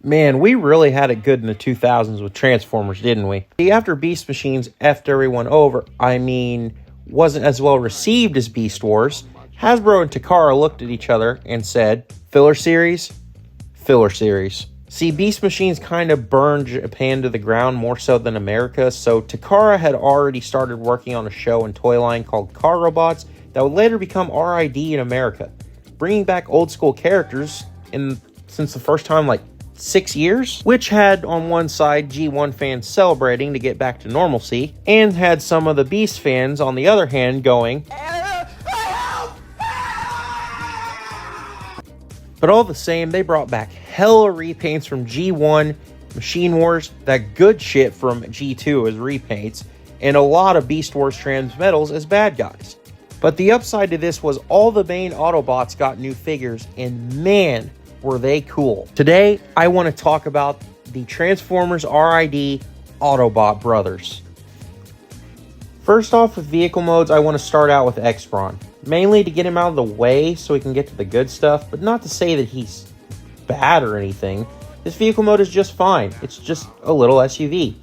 Man, we really had it good in the 2000s with Transformers, didn't we? After Beast Machines effed everyone over, wasn't as well received as Beast Wars, Hasbro and Takara looked at each other and said, filler series? Filler series. See, Beast Machines kind of burned Japan to the ground more so than America, so Takara had already started working on a show and toy line called Car Robots that would later become RID in America, bringing back old school characters since the first time, 6 years, which had on one side G1 fans celebrating to get back to normalcy, and had some of the Beast fans on the other hand going, but all the same, they brought back hella repaints from G1, Machine Wars, that good shit from G2 as repaints, and a lot of Beast Wars Transmetals as bad guys. But the upside to this was all the main Autobots got new figures, and man, were they cool. Today, I want to talk about the Transformers RID Autobot brothers. First off, with vehicle modes, I want to start out with X-Brawn, mainly to get him out of the way so we can get to the good stuff, but not to say that he's bad or anything. This vehicle mode is just fine. It's just a little SUV,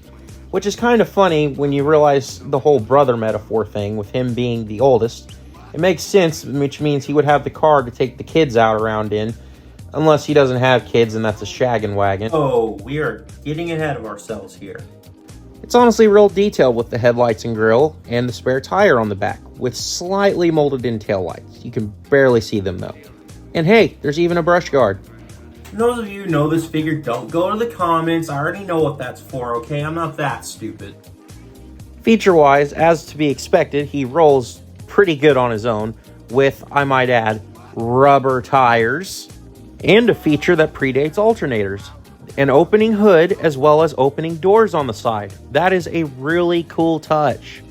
which is kind of funny when you realize the whole brother metaphor thing with him being the oldest. It makes sense, which means he would have the car to take the kids out around in, unless he doesn't have kids and that's a shaggin' wagon. Oh, we are getting ahead of ourselves here. It's honestly real detailed with the headlights and grille and the spare tire on the back, with slightly molded in taillights. You can barely see them though. And hey, there's even a brush guard. For those of you who know this figure, don't go to the comments. I already know what that's for, okay? I'm not that stupid. Feature-wise, as to be expected, he rolls pretty good on his own, with, I might add, rubber tires, and a feature that predates alternators. An opening hood as well as opening doors on the side. That is a really cool touch.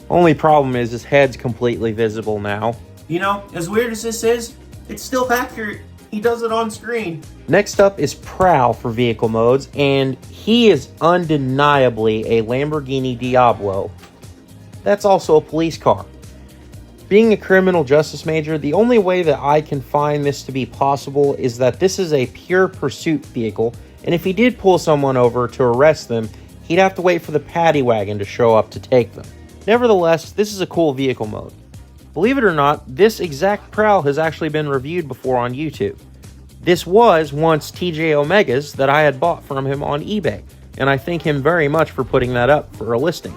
Only problem is his head's completely visible now. You know, as weird as this is, it's still accurate. He does it on screen. Next up is Prowl for vehicle modes, and he is undeniably a Lamborghini Diablo. That's also a police car. Being a criminal justice major, the only way that I can find this to be possible is that this is a pure pursuit vehicle, and if he did pull someone over to arrest them, he'd have to wait for the paddy wagon to show up to take them. Nevertheless, this is a cool vehicle mode. Believe it or not, this exact Prowl has actually been reviewed before on YouTube. This was once TJ Omega's that I had bought from him on eBay, and I thank him very much for putting that up for a listing.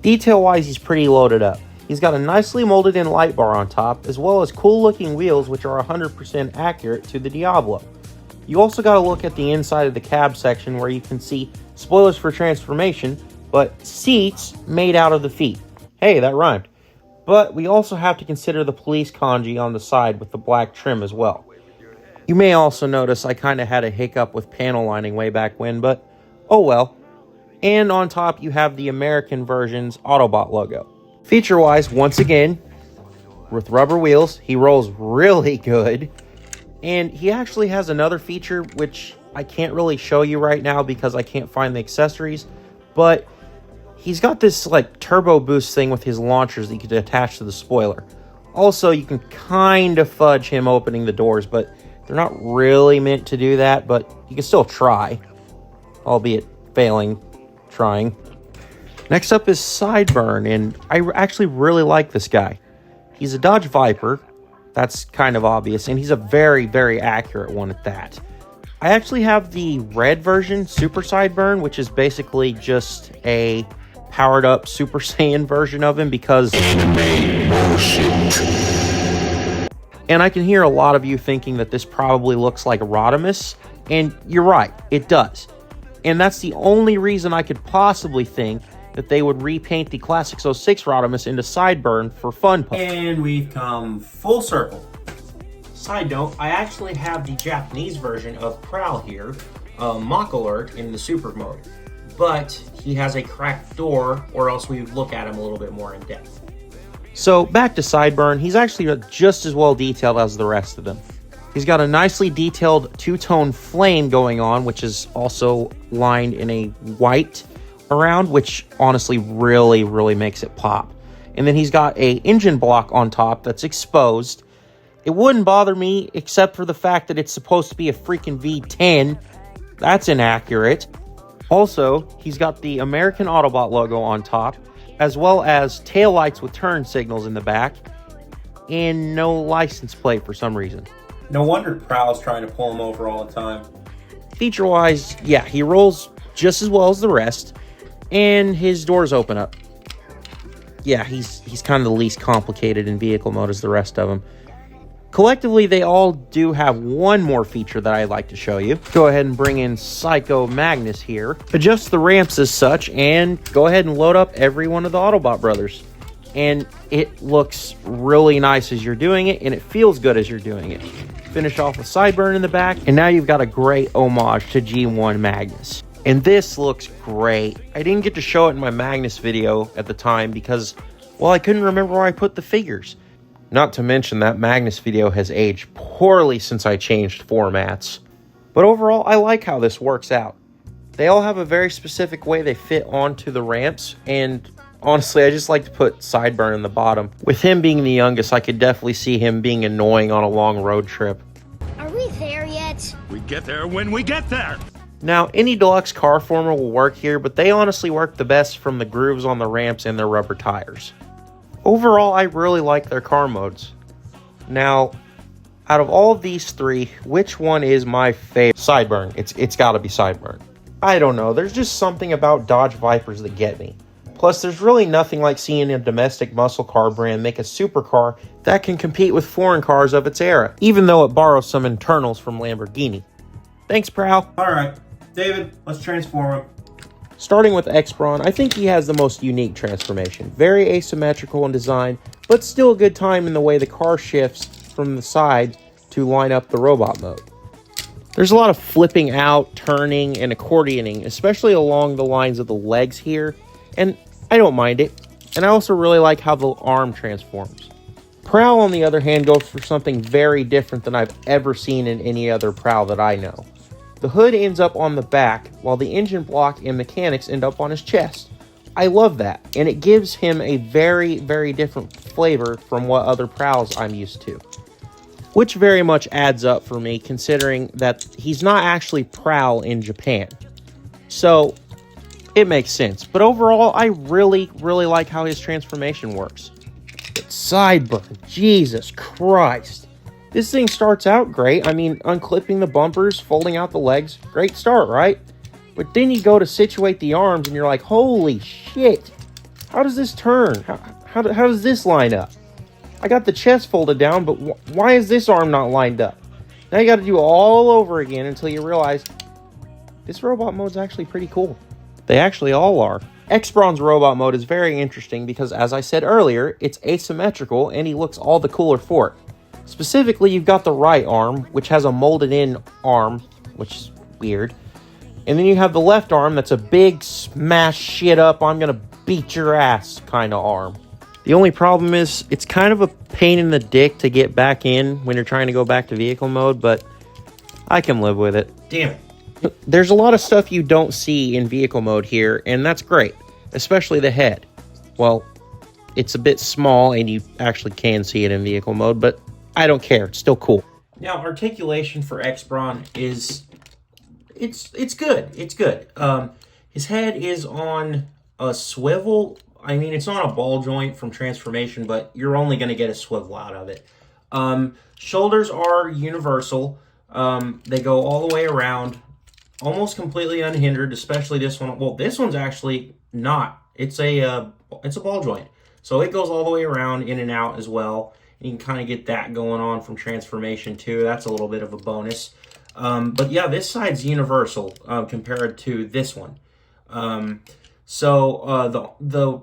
Detail-wise, he's pretty loaded up. He's got a nicely molded in light bar on top, as well as cool looking wheels which are 100% accurate to the Diablo. You also got to look at the inside of the cab section where you can see, spoilers for transformation, but seats made out of the feet. Hey, that rhymed. But we also have to consider the police kanji on the side with the black trim as well. You may also notice I kind of had a hiccup with panel lining way back when, but oh well. And on top you have the American version's Autobot logo. Feature-wise, once again, with rubber wheels, he rolls really good. And he actually has another feature, which I can't really show you right now because I can't find the accessories. But he's got this, turbo boost thing with his launchers that you can attach to the spoiler. Also, you can kind of fudge him opening the doors, but they're not really meant to do that. But you can still try, albeit failing trying. Next up is Sideburn, and I actually really like this guy. He's a Dodge Viper, that's kind of obvious, and he's a very, very accurate one at that. I actually have the red version, Super Sideburn, which is basically just a powered up Super Saiyan version of him because... And I can hear a lot of you thinking that this probably looks like Rodimus, and you're right, it does. And that's the only reason I could possibly think that they would repaint the Classics 06 Rodimus into Sideburn for fun. And we've come full circle. Side note, I actually have the Japanese version of Prowl here, Mock Alert in the Super mode. But he has a cracked door, or else we would look at him a little bit more in depth. So back to Sideburn, he's actually just as well detailed as the rest of them. He's got a nicely detailed two-tone flame going on, which is also lined in a white around, which honestly really, really makes it pop. And then he's got a engine block on top that's exposed. It wouldn't bother me except for the fact that it's supposed to be a freaking V10. That's inaccurate. Also, he's got the American Autobot logo on top, as well as taillights with turn signals in the back, and no license plate for some reason. No wonder Prowl's trying to pull him over all the time. Feature-wise, yeah, he rolls just as well as the rest, and his doors open up. Yeah, he's kind of the least complicated in vehicle mode as the rest of them. Collectively, they all do have one more feature that I'd like to show you. Go ahead and bring in Psycho Magnus here. Adjust the ramps as such, and go ahead and load up every one of the Autobot brothers. And it looks really nice as you're doing it, and it feels good as you're doing it. Finish off with Sideburn in the back, and now you've got a great homage to G1 Magnus. And this looks great. I didn't get to show it in my Magnus video at the time because, well, I couldn't remember where I put the figures. Not to mention that Magnus video has aged poorly since I changed formats. But overall, I like how this works out. They all have a very specific way they fit onto the ramps, and honestly, I just like to put Sideburn in the bottom. With him being the youngest, I could definitely see him being annoying on a long road trip. Are we there yet? We get there when we get there. Now, any deluxe car former will work here, but they honestly work the best from the grooves on the ramps and their rubber tires. Overall, I really like their car modes. Now, out of all of these three, which one is my favorite? Sideburn. It's got to be Sideburn. I don't know. There's just something about Dodge Vipers that get me. Plus, there's really nothing like seeing a domestic muscle car brand make a supercar that can compete with foreign cars of its era, even though it borrows some internals from Lamborghini. Thanks, Prowl. All right, David, let's transform him. Starting with X-Brawn, I think he has the most unique transformation. Very asymmetrical in design, but still a good time in the way the car shifts from the side to line up the robot mode. There's a lot of flipping out, turning, and accordioning, especially along the lines of the legs here, and I don't mind it. And I also really like how the arm transforms. Prowl, on the other hand, goes for something very different than I've ever seen in any other Prowl that I know. The hood ends up on the back, while the engine block and mechanics end up on his chest. I love that, and it gives him a very, very different flavor from what other Prowls I'm used to. Which very much adds up for me, considering that he's not actually Prowl in Japan. So, it makes sense. But overall, I really, really like how his transformation works. But Sideburn, Jesus Christ. This thing starts out great. I mean, unclipping the bumpers, folding out the legs, great start, right? But then you go to situate the arms and you're like, holy shit. How does this turn? How does this line up? I got the chest folded down, but why is this arm not lined up? Now you got to do it all over again until you realize this robot mode's actually pretty cool. They actually all are. X-Brawn's robot mode is very interesting because, as I said earlier, it's asymmetrical and he looks all the cooler for it. Specifically, you've got the right arm, which has a molded-in arm, which is weird. And then you have the left arm that's a big smash shit up, I'm gonna beat your ass kind of arm. The only problem is, it's kind of a pain in the dick to get back in when you're trying to go back to vehicle mode, but I can live with it. Damn it. There's a lot of stuff you don't see in vehicle mode here, and that's great. Especially the head. Well, it's a bit small, and you actually can see it in vehicle mode, but I don't care. It's still cool. Now, articulation for X-Brawn is... It's good. It's good. His head is on a swivel. I mean, it's on a ball joint from Transformation, but you're only going to get a swivel out of it. Shoulders are universal. They go all the way around, almost completely unhindered, especially this one. Well, this one's actually not. It's a ball joint. So it goes all the way around, in and out as well. You can kind of get that going on from Transformation too. That's a little bit of a bonus. But yeah, this side's universal compared to this one. So the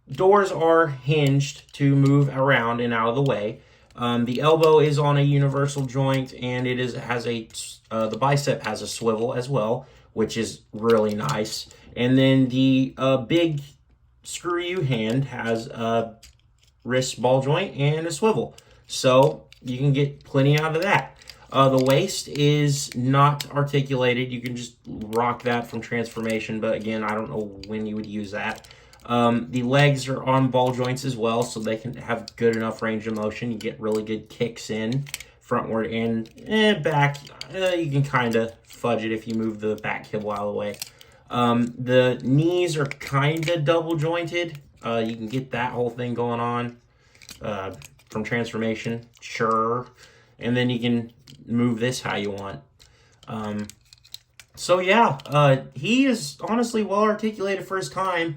doors are hinged to move around and out of the way. The elbow is on a universal joint, and it has the bicep has a swivel as well, which is really nice. And then the big screw you hand has a wrist ball joint and a swivel, so you can get plenty out of that. The waist is not articulated. You can just rock that from Transformation, but again, I don't know when you would use that. The legs are on ball joints as well, so they can have good enough range of motion. You get really good kicks in, frontward and back. You can kind of fudge it if you move the back kibble out of the way. The knees are kind of double jointed. You can get that whole thing going on from Transformation, sure. And then you can move this how you want. So yeah, he is honestly well articulated for his time,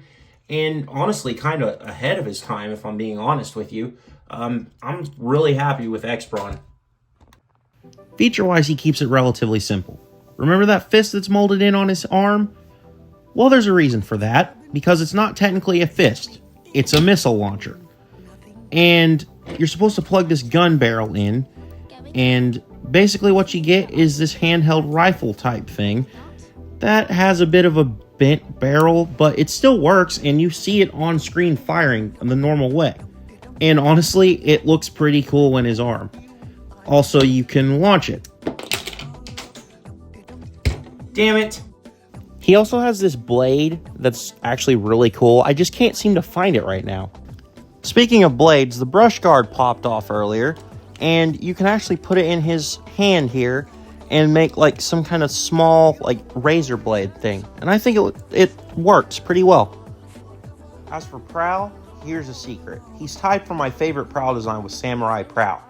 and honestly kind of ahead of his time, if I'm being honest with you. I'm really happy with X-Brawn. Feature-wise, he keeps it relatively simple. Remember that fist that's molded in on his arm? Well, there's a reason for that, because it's not technically a fist. It's a missile launcher. And you're supposed to plug this gun barrel in, and basically what you get is this handheld rifle type thing that has a bit of a bent barrel, but it still works, and you see it on screen firing the normal way. And honestly, it looks pretty cool in his arm. Also, you can launch it. Damn it. He also has this blade that's actually really cool. I just can't seem to find it right now. Speaking of blades, the brush guard popped off earlier, and you can actually put it in his hand here and make like some kind of small like razor blade thing. And I think it works pretty well. As for Prowl, here's a secret. He's tied for my favorite Prowl design with Samurai Prowl.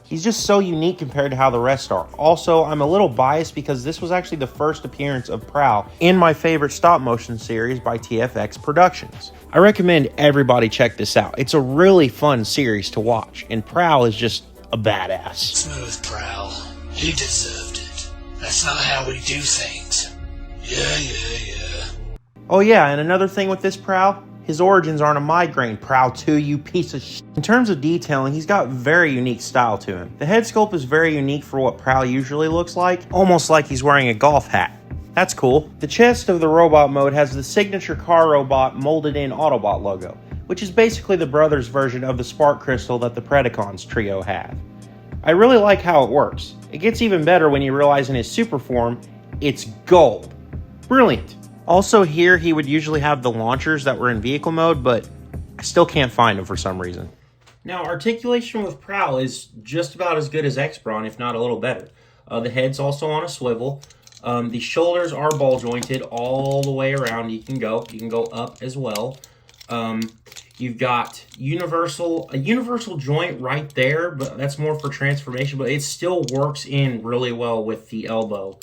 He's just so unique compared to how the rest are. Also, I'm a little biased because this was actually the first appearance of Prowl in my favorite stop motion series by TFX Productions. I recommend everybody check this out. It's a really fun series to watch, and Prowl is just a badass. Smooth, Prowl. He deserved it. That's not how we do things. Yeah. Oh yeah, and another thing with this Prowl, his origins aren't a migraine, Prowl 2, you piece of shit. In terms of detailing, he's got very unique style to him. The head sculpt is very unique for what Prowl usually looks like, almost like he's wearing a golf hat. That's cool. The chest of the robot mode has the signature car robot molded in Autobot logo, which is basically the brothers version of the spark crystal that the Predacons trio have. I really like how it works. It gets even better when you realize in his super form, it's gold. Brilliant. Also here, he would usually have the launchers that were in vehicle mode, but I still can't find them for some reason. Now, articulation with Prowl is just about as good as X-Brawn, if not a little better. The head's also on a swivel. The shoulders are ball jointed all the way around. You can go up as well. You've got a universal joint right there, but that's more for Transformation, but it still works in really well with the elbow.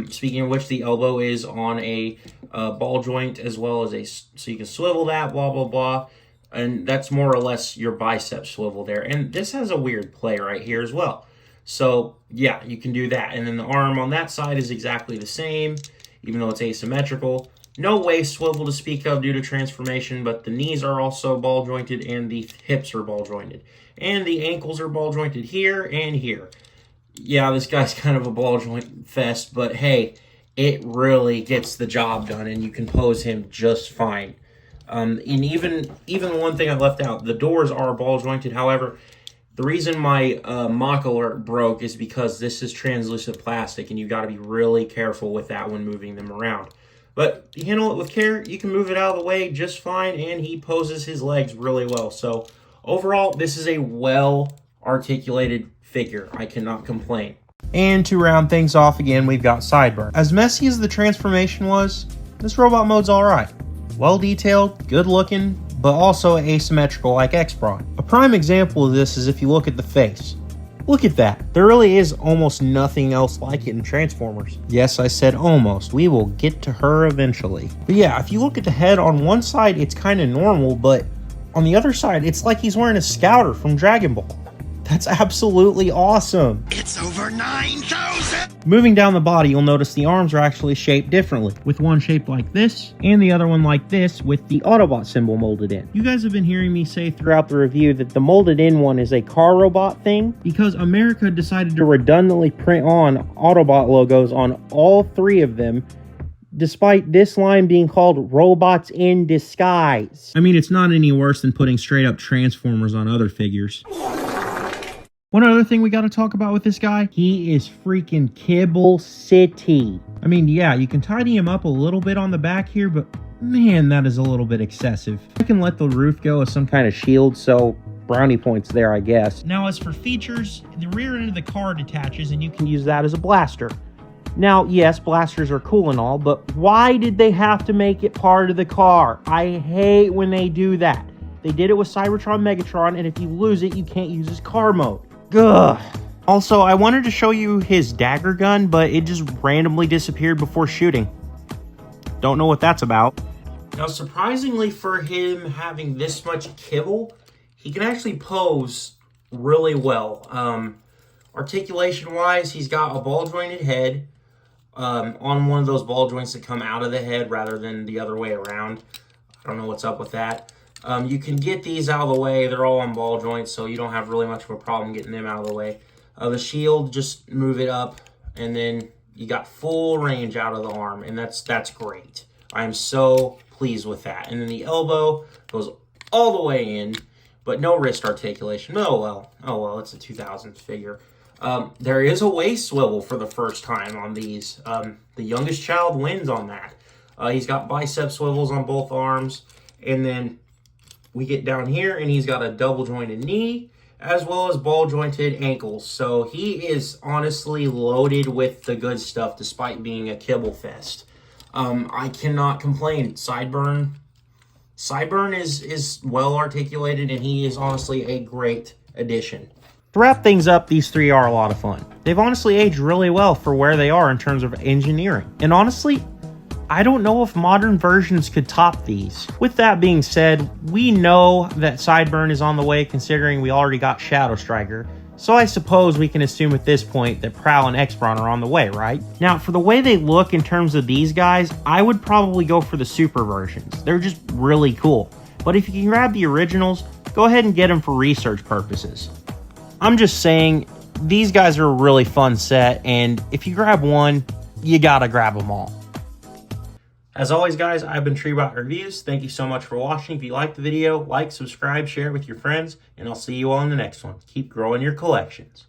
Speaking of which, the elbow is on a ball joint as well as so you can swivel that, blah, blah, blah. And that's more or less your bicep swivel there. And this has a weird play right here as well. So, yeah, you can do that. And then the arm on that side is exactly the same, even though it's asymmetrical. No waist swivel to speak of due to Transformation, but the knees are also ball jointed and the hips are ball jointed. And the ankles are ball jointed here and here. Yeah, this guy's kind of a ball joint fest, but hey, it really gets the job done, and you can pose him just fine. And even one thing I left out, the doors are ball jointed. However, the reason my mock alert broke is because this is translucent plastic, and you got to be really careful with that when moving them around. But you handle it with care, you can move it out of the way just fine, and he poses his legs really well. So overall, this is a well-articulated figure. I cannot complain. And to round things off again, we've got Sideburn. As messy as the Transformation was, this robot mode's alright. Well detailed, good looking, but also asymmetrical like X-Brawn. A prime example of this is if you look at the face. Look at that. There really is almost nothing else like it in Transformers. Yes, I said almost. We will get to her eventually. But yeah, if you look at the head, on one side it's kind of normal, but on the other side it's like he's wearing a Scouter from Dragon Ball. That's absolutely awesome. It's over 9,000! Moving down the body, you'll notice the arms are actually shaped differently, with one shaped like this, and the other one like this, with the Autobot symbol molded in. You guys have been hearing me say throughout the review that the molded in one is a car robot thing, because America decided to redundantly print on Autobot logos on all three of them, despite this line being called Robots in Disguise. I mean, it's not any worse than putting straight up Transformers on other figures. One other thing we got to talk about with this guy, he is freaking Kibble City. I mean, yeah, you can tidy him up a little bit on the back here, but man, that is a little bit excessive. I can let the roof go as some kind of shield, so brownie points there, I guess. Now, as for features, the rear end of the car detaches and you can use that as a blaster. Now, yes, blasters are cool and all, but why did they have to make it part of the car? I hate when they do that. They did it with Cybertron Megatron, and if you lose it, you can't use his car mode. Ugh. Also, I wanted to show you his dagger gun, but it just randomly disappeared before shooting. Don't know what that's about. Now, surprisingly for him having this much kibble, he can actually pose really well. Articulation-wise, he's got a ball-jointed head on one of those ball joints that come out of the head rather than the other way around. I don't know what's up with that. You can get these out of the way. They're all on ball joints, so you don't have really much of a problem getting them out of the way. The shield, just move it up, and then you got full range out of the arm, and that's great. I am so pleased with that. And then the elbow goes all the way in, but no wrist articulation. Oh well, it's a 2000s figure. There is a waist swivel for the first time on these. The youngest child wins on that. He's got bicep swivels on both arms, and then we get down here, and he's got a double jointed knee, as well as ball jointed ankles. So he is honestly loaded with the good stuff, despite being a kibble fest. I cannot complain. Sideburn is well articulated, and he is honestly a great addition. To wrap things up, these three are a lot of fun. They've honestly aged really well for where they are in terms of engineering. And honestly, I don't know if modern versions could top these. With that being said, we know that Sideburn is on the way considering we already got Shadow Striker. So I suppose we can assume at this point that Prowl and X-Brawn are on the way, right? Now, for the way they look in terms of these guys, I would probably go for the super versions. They're just really cool. But if you can grab the originals, go ahead and get them for research purposes. I'm just saying, these guys are a really fun set, and if you grab one, you gotta grab them all. As always, guys, I've been Treebot Reviews. Thank you so much for watching. If you liked the video, like, subscribe, share it with your friends, and I'll see you all in the next one. Keep growing your collections.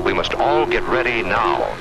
We must all get ready now.